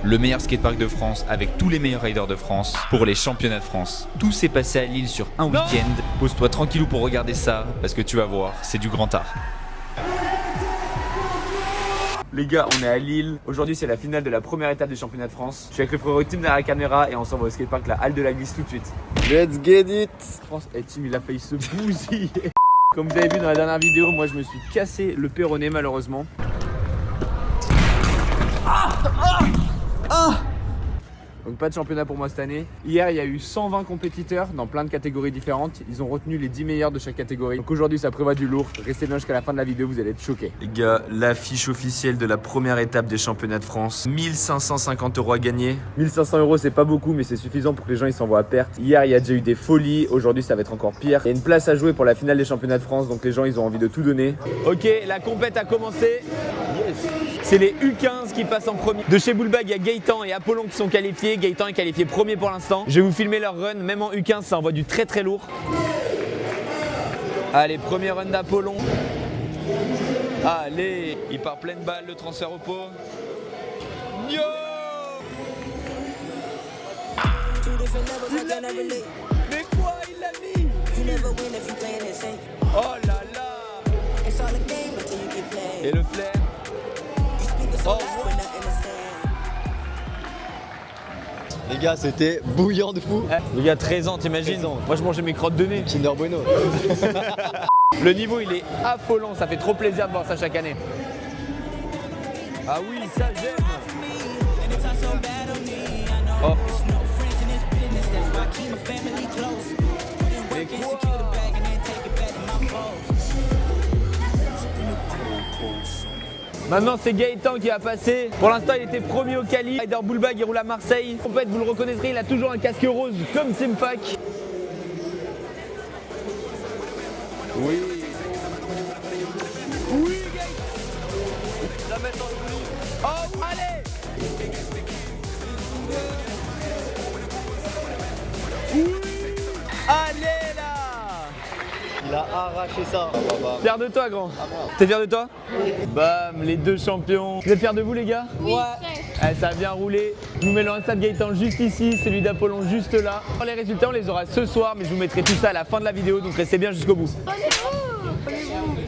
Le meilleur skatepark de France avec tous les meilleurs riders de France pour les championnats de France. Tout s'est passé à Lille sur un week-end. Pose-toi tranquillou pour regarder ça parce que tu vas voir, c'est du grand art. Les gars, on est à Lille. Aujourd'hui, c'est la finale de la première étape du championnat de France. Je suis avec le frérot Tim derrière la caméra et on s'en va au skatepark, la Halle de la Glisse tout de suite. Let's get it. France, et Tim, il a failli se bousiller. Comme vous avez vu dans la dernière vidéo, moi je me suis cassé le péroné malheureusement. Donc pas de championnat pour moi cette année. Hier il y a eu 120 compétiteurs dans plein de catégories différentes. Ils ont retenu les 10 meilleurs de chaque catégorie. Donc aujourd'hui ça prévoit du lourd. Restez bien jusqu'à la fin de la vidéo, vous allez être choqués. Les gars, l'affiche officielle de la première étape des championnats de France. 1550 € à gagner. 1500 € c'est pas beaucoup mais c'est suffisant pour que les gens ils s'envoient à perte. Hier il y a déjà eu des folies, aujourd'hui ça va être encore pire. Il y a une place à jouer pour la finale des championnats de France donc les gens ils ont envie de tout donner. Ok, la compète a commencé. C'est les U15 qui passent en premier. De chez Bullbag, il y a Gaëtan et Apollon qui sont qualifiés. Gaëtan est qualifié premier pour l'instant. Je vais vous filmer leur run, même en U15, ça envoie du très très lourd. Allez, premier run d'Apollon. Allez, il part pleine balle, le transfert au pot. Yo! Mais quoi, il l'a mis? Oh là là! Et le flair. Oh, wow. Les gars, c'était bouillant de fou. Les gars, 13 ans, t'imagines? Moi, je mangeais mes crottes de nez. Kinder Bueno. Le niveau, il est affolant. Ça fait trop plaisir de voir ça chaque année. Ah oui, ça, j'aime. Oh. Mais quoi? Maintenant c'est Gaëtan qui va passer. Pour l'instant il était premier au quali. Rider Bullbag, il roule à Marseille. En fait vous le reconnaîtrez, il a toujours un casque rose comme Simfac. Oui. Oui Gaëtan. La mettre en... Oh allez. Oui. Allez là. Il a arraché ça. Fier de toi, grand. T'es fier de toi? Bam, les deux champions. Vous êtes fiers de vous, les gars? Ouais. Ça a bien roulé. Je vous mets le Insta de Gaëtan juste ici, celui d'Apollon juste là. Les résultats, on les aura ce soir, mais je vous mettrai tout ça à la fin de la vidéo, donc restez bien jusqu'au bout.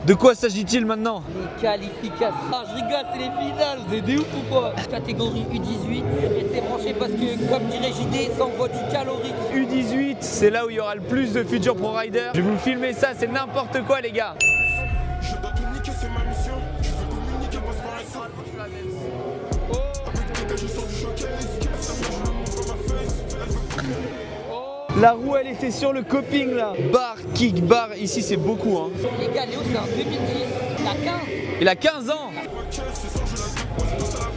De quoi s'agit-il maintenant? Les qualifications. Ah, je rigole, c'est les finales, vous êtes des ouf ou quoi? Catégorie U18, restez branchés parce que, comme dirait JD, ça envoie du calorique. U18, c'est là où il y aura le plus de futurs pro riders. Je vais vous filmer ça, c'est n'importe quoi, les gars. Je dois communiquer, c'est ma mission. Je veux communiquer, passe par la salle. Avec des je sors du showcase. Ça me je le montre dans ma face. La roue, elle était sur le coping là. Bar, kick, bar, ici c'est beaucoup hein. Les gars, Léo, c'est en 2010, il a 15. Il a 15 ans.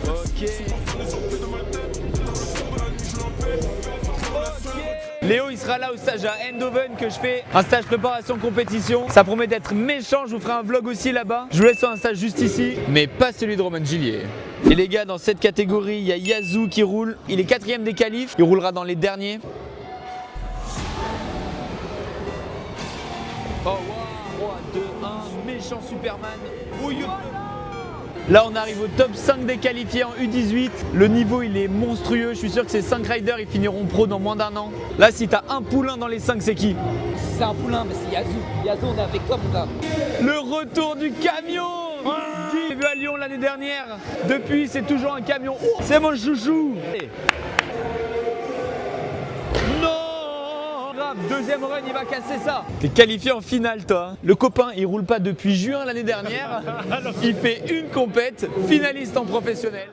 Ok. Léo il sera là au stage à Eindhoven que je fais un stage préparation compétition. Ça promet d'être méchant, je vous ferai un vlog aussi là-bas. Je vous laisse sur un stage juste ici, mais pas celui de Romain Gillier. Et les gars, dans cette catégorie, il y a Yazoo qui roule. Il est 4ème des qualifs, il roulera dans les derniers. Oh wow, 3, 2, 1, méchant Superman. Ouille. Là on arrive au top 5 des qualifiés en U18. Le niveau il est monstrueux. Je suis sûr que ces 5 riders ils finiront pro dans moins d'1 an. Là si t'as un poulain dans les 5 c'est qui? C'est un poulain, mais c'est Yazoo. Yazoo, on est avec toi mon gars. Le retour du camion. J'ai vu à Lyon l'année dernière. Depuis c'est toujours un camion. Oh, c'est mon chouchou. Deuxième run, il va casser ça. T'es qualifié en finale, toi. Le copain, il roule pas depuis juin l'année dernière. Il fait une compète, finaliste en professionnel.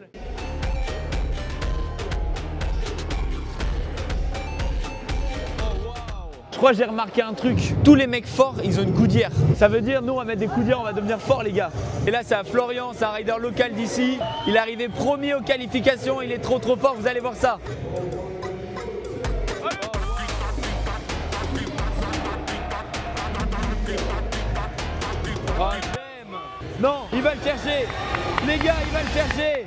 Je crois que j'ai remarqué un truc. Tous les mecs forts, ils ont une coudière. Ça veut dire, nous, on va mettre des coudières, on va devenir forts, les gars. Et là, c'est à Florian, c'est un rider local d'ici. Il est arrivé premier aux qualifications. Il est trop fort, vous allez voir ça. Oh, j'aime. Non, il va le chercher. Les gars, il va le chercher.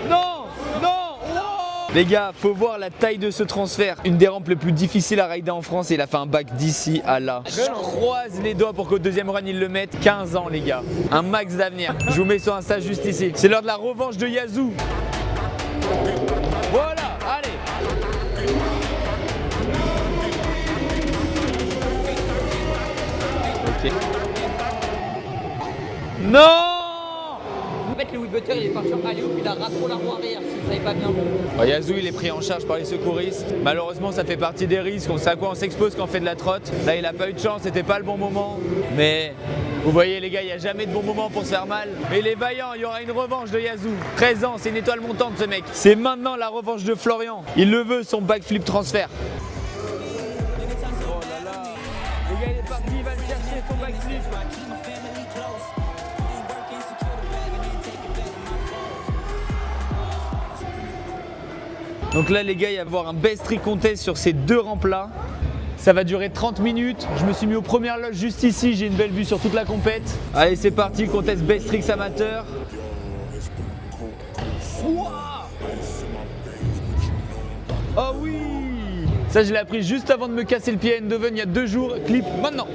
Non, non. Oh. Les gars, faut voir la taille de ce transfert. Une des rampes les plus difficiles à rider en France et il a fait un bac d'ici à là. Je croise les doigts pour qu'au deuxième run, il le mette. 15 ans, les gars. Un max d'avenir. Je vous mets sur un stage juste ici. C'est l'heure de la revanche de Yazoo. raccro la roue arrière, si vous savez pas bien vu. Yazou, il est pris en charge par les secouristes. Malheureusement, ça fait partie des risques. On sait à quoi on s'expose quand on fait de la trotte. Là, il a pas eu de chance, c'était pas le bon moment. Mais vous voyez, les gars, il n'y a jamais de bon moment pour se faire mal. Mais il est vaillant, il y aura une revanche de Yazou. 13 ans, c'est une étoile montante, ce mec. C'est maintenant la revanche de Florian. Il le veut, son backflip transfert. Oh là là. Les gars, il est parti, il va le chercher, son backflip. Donc là les gars, il va y avoir un best trick contest sur ces deux rampes là. Ça va durer 30 minutes. Je me suis mis aux premières loges juste ici, j'ai une belle vue sur toute la compète. Allez c'est parti, contest best tricks amateur. Oh oui! Ça je l'ai appris juste avant de me casser le pied à Eindhoven il y a 2 jours. Clip maintenant.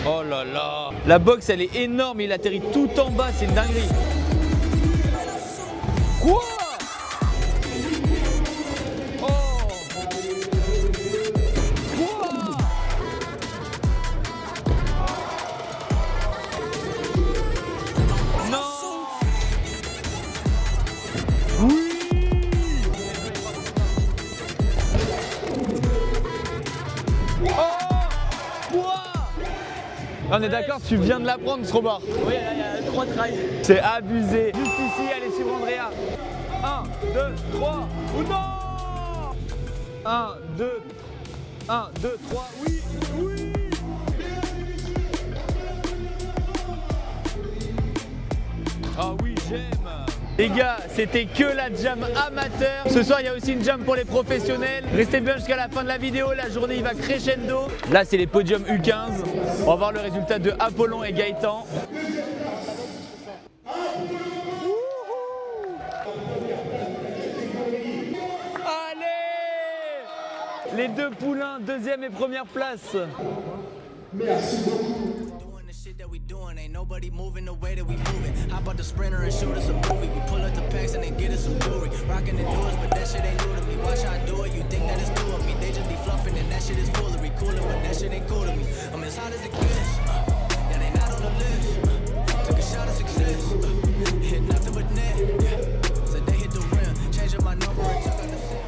Oh là là! La box elle est énorme, il atterrit tout en bas, c'est une dinguerie. Quoi? Oh! Quoi? Non! Oui! On est d'accord, tu viens de l'apprendre ce robot. Oui, là, il y a 3 tries. C'est abusé. Juste ici, allez suivre Andrea. 1, 2, 3, ou non 1, 2, 3, oui, oui. Ah oui, j'aime. Les gars, c'était que la jam amateur. Ce soir, il y a aussi une jam pour les professionnels. Restez bien jusqu'à la fin de la vidéo. La journée, il va crescendo. Là, c'est les podiums U15. On va voir le résultat de Apollon et Gaëtan. Allez! Les deux poulains, 2e et 1re place. Merci beaucoup. Shit that we doing, ain't nobody moving the way that we moving. Hop out the Sprinter and shoot us a movie. We pull up the packs and then get us some jewelry. Rockin' the doors, but that shit ain't new to me. Watch how I do it, you think that it's new of me. They just be fluffing and that shit is foolery. Cooler, but that shit ain't cool to me. I'm as hot as it gets. Yeah, they not on the list. Took a shot of success. Hit nothing but net. So they hit the rim. Changing my number and took out the sim.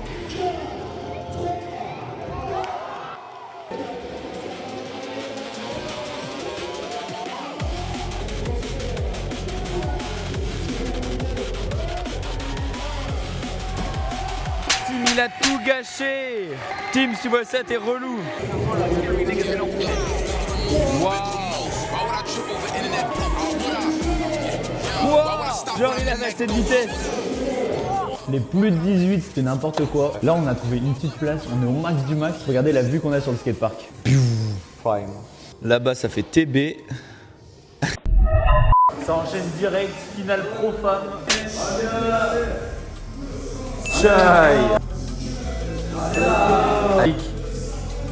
Il a tout gâché. Tim, tu vois ça, t'es relou. Waouh. Wow. Genre il avait cette vitesse. Les plus de 18 c'était n'importe quoi. Là on a trouvé une petite place, on est au max du max. Regardez la vue qu'on a sur le skatepark. Là-bas ça fait TB. Ça enchaîne direct, finale pro femme. Chai.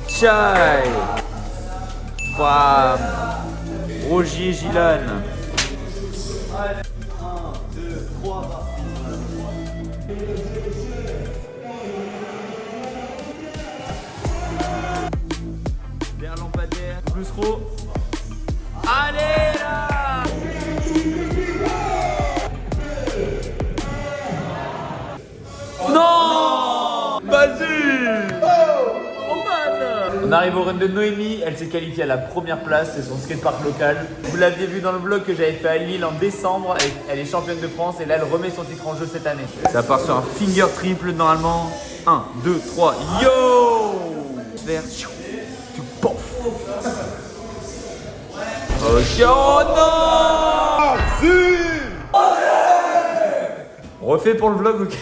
Chai. Bam. Rogier Gilan. 1, 2, 3. Vers lampadaire. Plus trop. Allez là. Non. Vas-y. On arrive au run de Noémie, elle s'est qualifiée à la première place, c'est son skatepark local. Vous l'aviez vu dans le vlog que j'avais fait à Lille en décembre, elle est championne de France et là elle remet son titre en jeu cette année. Ça part sur un finger triple normalement. 1, 2, 3, yo. Vers, tu pof. Ok, oh non. On refait pour le vlog, ok.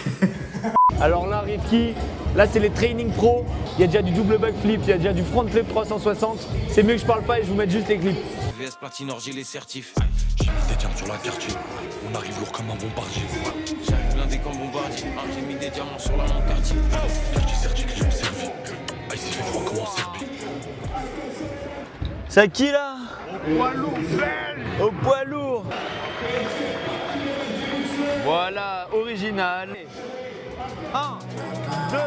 Alors là, Rifki, là c'est les training pro. Il y a déjà du double backflip, il y a déjà du front flip 360. C'est mieux que je parle pas et je vous mette juste les clips. VS Platine, orgie, les certifs. J'ai mis des diamants sur la quartier. On arrive lourd comme un bombardier. J'arrive blindé comme bombardier. J'ai mis des diamants sur la mon quartier. Quartier certi, client servi. Ah, il s'est fait froid comme en Serbie. C'est à qui là? Au poids lourd, au poids lourd. Voilà, original. 1, 2.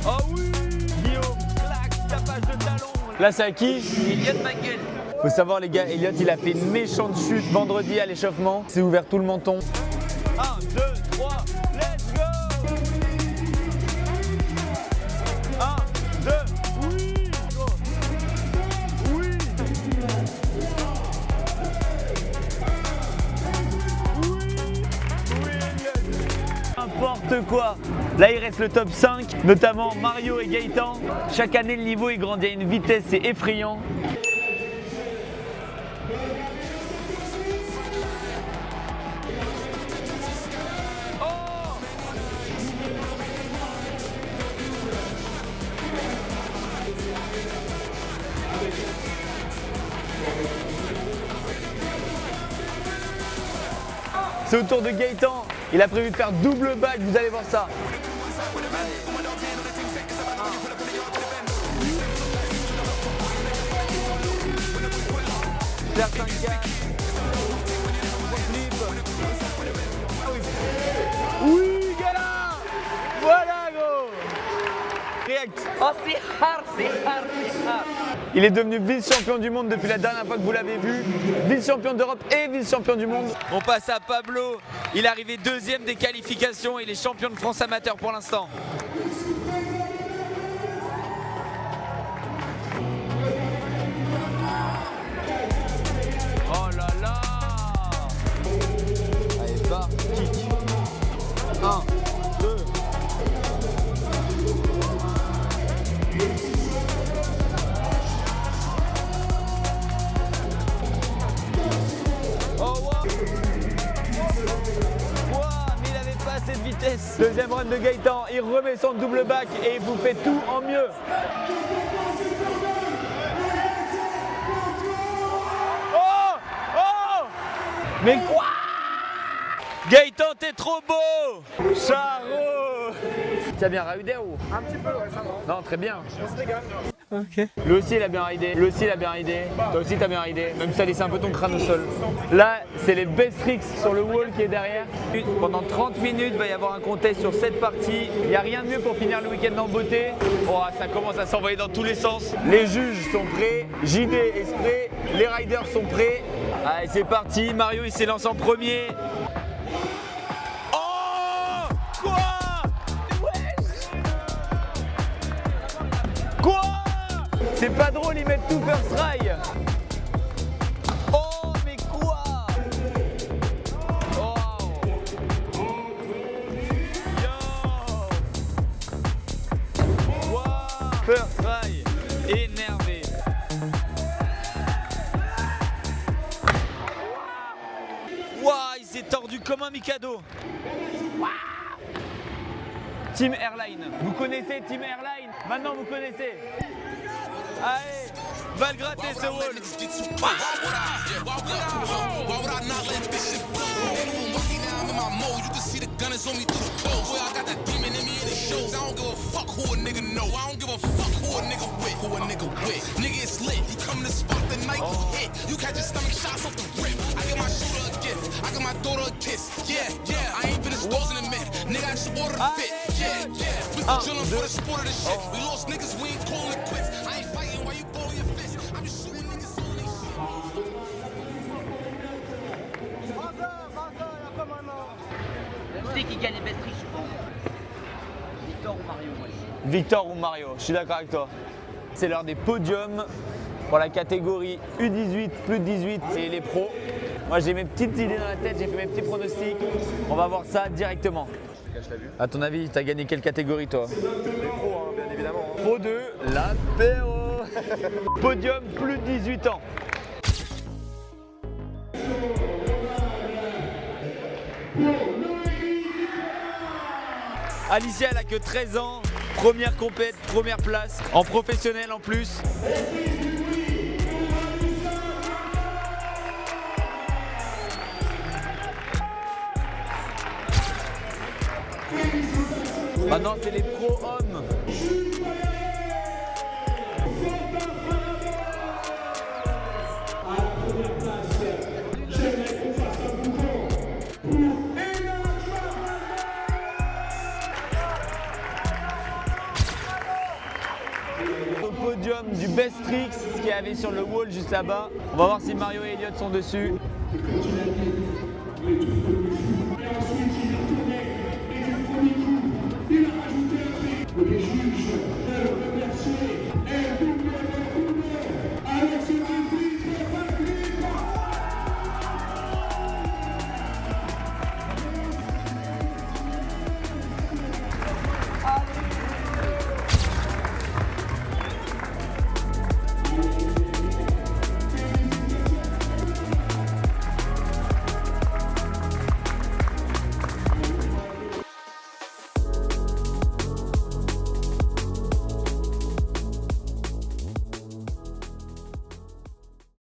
Oh oui! Guillaume, clac, tapage de talon. Là, c'est à qui? Elliot Michael. Faut savoir, les gars, Elliot, il a fait une méchante chute vendredi à l'échauffement. C'est ouvert tout le menton. 1, 2, 3, let's go! 1, 2, oui! Oui! N'importe quoi. Là, il reste le top 5, notamment Mario et Gaëtan. Chaque année, le niveau il grandit à une vitesse, c'est effrayant. C'est au tour de Gaëtan. Il a prévu de faire double back, vous allez voir ça. Oui, gala! Voilà, gros! React. Oh, c'est hard, c'est hard, c'est hard. Il est devenu vice-champion du monde depuis la dernière fois que vous l'avez vu. Vice-champion d'Europe et vice-champion du monde. On passe à Pablo. Il est arrivé deuxième des qualifications. Il est champion de France amateur pour l'instant. Oh là là! Allez, barre, kick. 1, 2. Oh, wow! Wow, mais il avait pas assez de vitesse. Deuxième run de Gaëtan, il remet son double back et il vous fait tout en mieux. Mais quoi? Gaëtan, t'es trop beau! Charo! Tu as bien raidé ou? Un petit peu, ouais, ça va. Non, très bien. On se régale. Ok. Lui aussi, il a bien raidé. Lui aussi, il a bien raidé. Toi aussi, t'as bien raidé. Même si t'as laissé un peu ton crâne au sol. Là, c'est les best tricks sur le wall qui est derrière. Pendant 30 minutes, il va y avoir un contest sur cette partie. Il n'y a rien de mieux pour finir le week-end en beauté. Oh, ça commence à s'envoyer dans tous les sens. Les juges sont prêts. JD est prêt. Les riders sont prêts. Allez, c'est parti. Mario, il s'élance en premier. Oh! Quoi? Quoi? C'est pas drôle, ils mettent tout first try. Oh, mais quoi? Oh. Yo. Wow. First try. Énervé. Waouh, il s'est tordu comme un Mikado. Team Airline. Vous connaissez Team Airline? Maintenant vous connaissez. Allez, Va le gratter ce wall. Qui c'est qui gagne les best tricks, je pense? Victor ou Mario, moi. Victor ou Mario, je suis d'accord avec toi. C'est l'heure des podiums pour la catégorie U18, plus de 18 et les pros. Moi j'ai mes petites idées dans la tête, j'ai fait mes petits pronostics. On va voir ça directement. À ton avis, t'as gagné quelle catégorie toi? Les pros, hein, bien évidemment. Pro 2, l'apéro. Podium plus de 18 ans. Alicia, elle a que 13 ans. Première compète, première place. En professionnel en plus. Maintenant, c'est les pros hommes. Au podium du Best Tricks, laver sur le wall juste là-bas. On va voir si Mario et Elliott sont dessus.